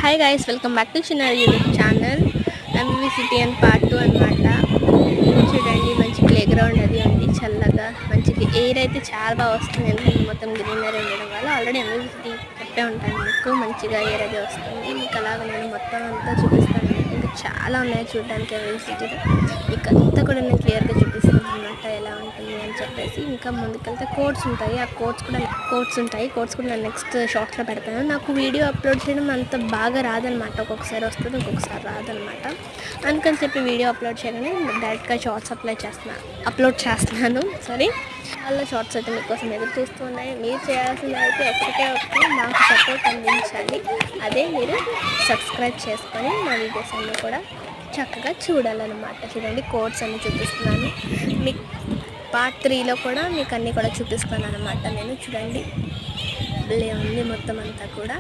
Hi guys, welcome back to Chinnaru YouTube channel. ఎంవిసిటీ and part 2 అనమాట. చూడండి, మంచి ప్లే గ్రౌండ్ అది ఉంది, చల్లగా మంచి ఎయిర్ అయితే చాలా బాగా వస్తుంది. ఎందుకంటే మొత్తం గ్రీనరీ ఉండడం వల్ల. ఆల్రెడీ ఎంవిసిటీ చెప్పే ఉంటాను మీకు, మంచిగా ఎయిర్ అది వస్తుంది. మీకు అలాగా నేను మొత్తం అంతా చూపిస్తాను. ఇంకా చాలా ఉన్నాయి చూడడానికి ఎంవిసిటీలో. మీకు అంతా కూడా నేను క్లియర్గా చూపిస్తాను అనమాట, ఎలా ఉంటుంది అని చెప్పేసి. ఇంకా ముందుకెళ్తే కోడ్స్ ఉంటాయి, ఆ కోడ్స్ కూడా నేను నెక్స్ట్ షార్ట్స్లో పెడతాను. నాకు వీడియో అప్లోడ్ చేయడం అంత బాగా రాదనమాట, ఒక్కొక్కసారి వస్తుంది, ఒక్కొక్కసారి రాదనమాట. అందుకని చెప్పి వీడియో అప్లోడ్ చేయగానే డైరెక్ట్గా షార్ట్స్ అప్లోడ్ చేస్తున్నాను. వాళ్ళ షార్ట్స్ అయితే మీకోసం ఎదురు చూస్తూ ఉన్నాయి. మీరు చేయాల్సింది అయితే ఒక్కటే నాకు సపోర్ట్ అందించాలి. అదే మీరు సబ్స్క్రైబ్ చేసుకొని నా వీడియోస్ అన్నీ కూడా చక్కగా చూడాలన్నమాట. చూడండి, కోడ్స్ అన్నీ చూపిస్తున్నాను మీకు. పార్ట్ 3లో కూడా మీకు అన్నీ కూడా చూపిస్తాను అనమాట నేను. చూడండి, భలే ఉంది మొత్తం అంతా కూడా.